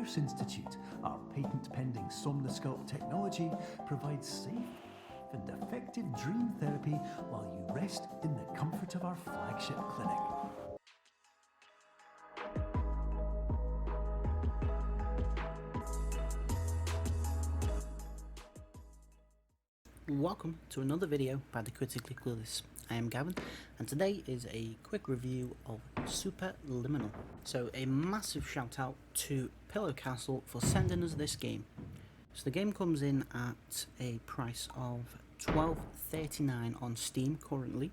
Scarce Institute, our patent-pending somnosculpt technology, provides safe and effective dream therapy while you rest in the comfort of our flagship clinic. Welcome to another video by the Critically Clueless. I am Gavin, and today is a quick review of Superliminal. So a massive shout out to Pillow Castle for sending us this game. So the game comes in at a price of $12.39 on Steam currently.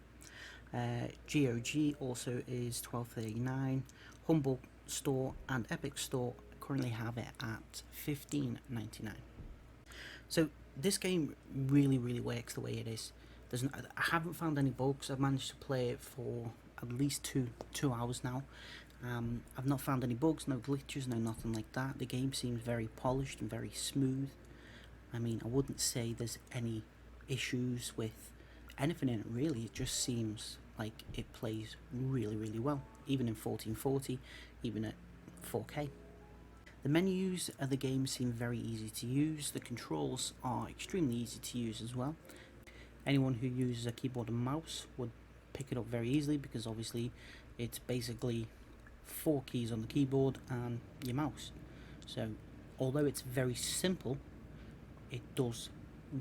GoG also is $12.39. Humble Store and Epic Store currently have it at $15.99. So this game really works the way it is. I haven't found any bugs. I've managed to play it for at least two hours now. I've not found any bugs, no glitches, no nothing like that. The game seems very polished and very smooth. I mean, I wouldn't say there's any issues with anything in it really. It just seems like it plays really well, even in 1440, even at 4K. The menus of the game seem very easy to use. The controls are extremely easy to use as well. Anyone who uses a keyboard and mouse would pick it up very easily, because obviously it's basically 4 keys on the keyboard and your mouse. So although it's very simple, it does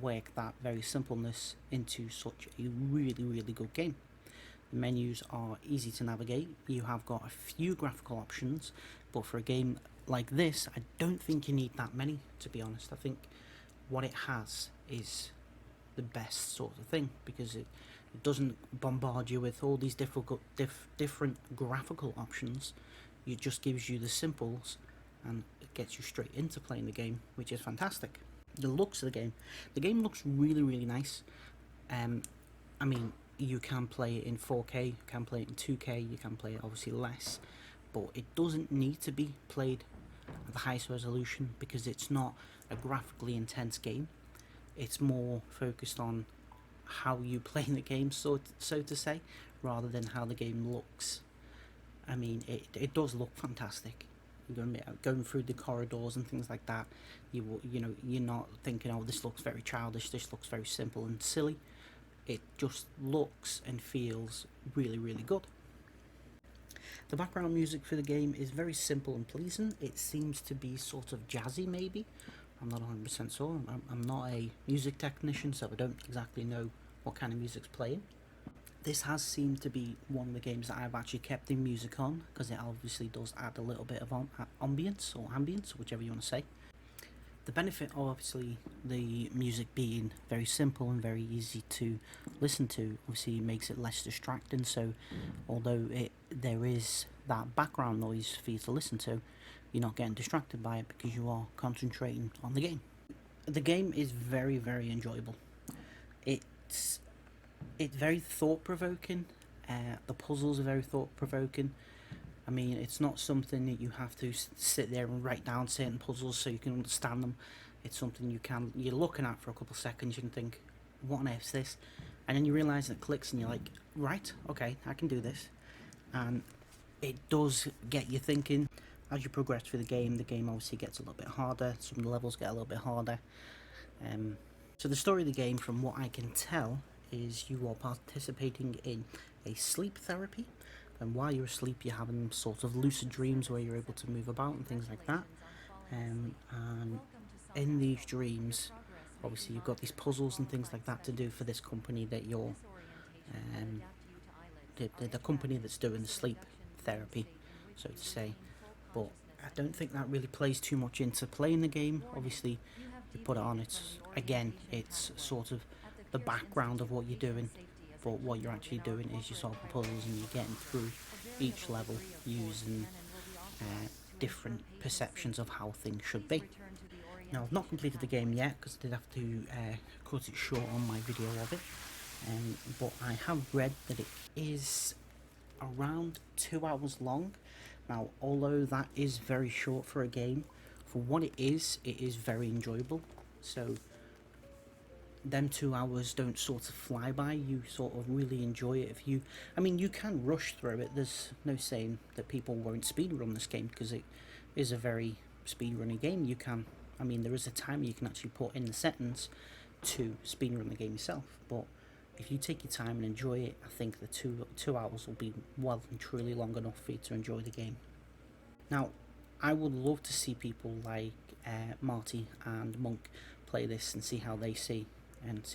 work that very simpleness into such a really good game. The menus are easy to navigate. You have got a few graphical options, but for a game like this, I don't think you need that many, to be honest. I think what it has is the best sort of thing, because it doesn't bombard you with all these different graphical options. It just gives you the simples and it gets you straight into playing the game, which is fantastic. The looks of the game looks really nice. I mean, you can play it in 4K, you can play it in 2K, you can play it obviously less, but it doesn't need to be played at the highest resolution, because it's not a graphically intense game. It's more focused on how you play the game, so to say, rather than how the game looks. I mean, it does look fantastic. Going through the corridors and things like that, you know, you're not thinking, oh, this looks very childish, this looks very simple and silly. It just looks and feels really good. The background music for the game is very simple and pleasing. It seems to be sort of jazzy, maybe. I'm not 100% sure. I'm not a music technician, so I don't exactly know what kind of music's playing. This has seemed to be one of the games that I've actually kept the music on, because it obviously does add a little bit of ambience, or ambience, whichever you want to say. The benefit of obviously the music being very simple and very easy to listen to, obviously makes it less distracting. So although there is that background noise for you to listen to, you're not getting distracted by it, because you are concentrating on the game. The game is very enjoyable. It's very thought-provoking. The puzzles are very thought-provoking. I mean, it's not something that you have to sit there and write down certain puzzles so you can understand them. It's something you're looking at for a couple of seconds, you can think, what on earth's this? And then you realise it clicks and you're like, right, okay, I can do this. And it does get you thinking. As you progress through the game obviously gets a little bit harder. Some of the levels get a little bit harder. So the story of the game, from what I can tell, is you are participating in a sleep therapy. And while you're asleep, you're having sort of lucid dreams where you're able to move about and things like that. And in these dreams, obviously you've got these puzzles and things like that to do for this company that you're, the company that's doing the sleep therapy, so to say. But I don't think that really plays too much into playing the game. Obviously, you put it on, it's sort of the background of what you're doing. But what you're actually doing is you're solving puzzles and you're getting through each level using different perceptions of how things should be. Now, I've not completed the game yet, because I did have to cut it short on my video of it, but I have read that it is around 2 hours long. Now, although that is very short for a game, for what it is very enjoyable. So them 2 hours don't sort of fly by. You sort of really enjoy it. I mean, you can rush through it. There's no saying that people won't speedrun this game, because it is a very speedrun a game, you can. I mean, there is a timer you can actually put in the settings to speedrun the game yourself, but if you take your time and enjoy it, I think the two hours will be well and truly long enough for you to enjoy the game. Now, I would love to see people like Marty and Monk play this and see how they see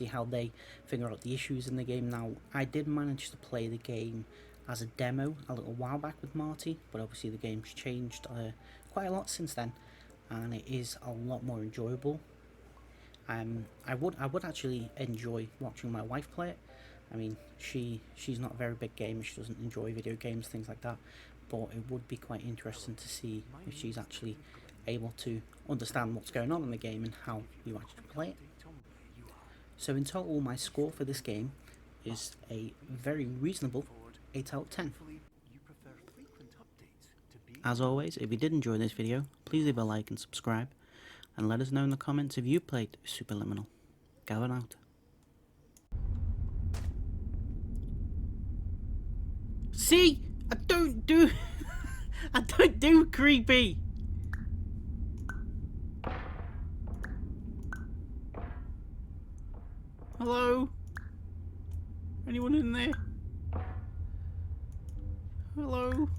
how they figure out the issues in the game. Now, I did manage to play the game as a demo a little while back with Marty, but obviously the game's changed quite a lot since then, and it is a lot more enjoyable. I would actually enjoy watching my wife play it. I mean, she's not a very big gamer, she doesn't enjoy video games, things like that, but it would be quite interesting to see if she's actually able to understand what's going on in the game and how you actually play it. So in total, my score for this game is a very reasonable 8 out of 10. As always, if you did enjoy this video, please leave a like and subscribe, and let us know in the comments if you played Superliminal. Gavin out. See? I don't do creepy! Hello? Anyone in there? Hello?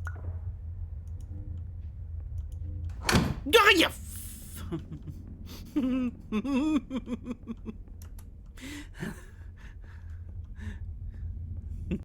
Die, you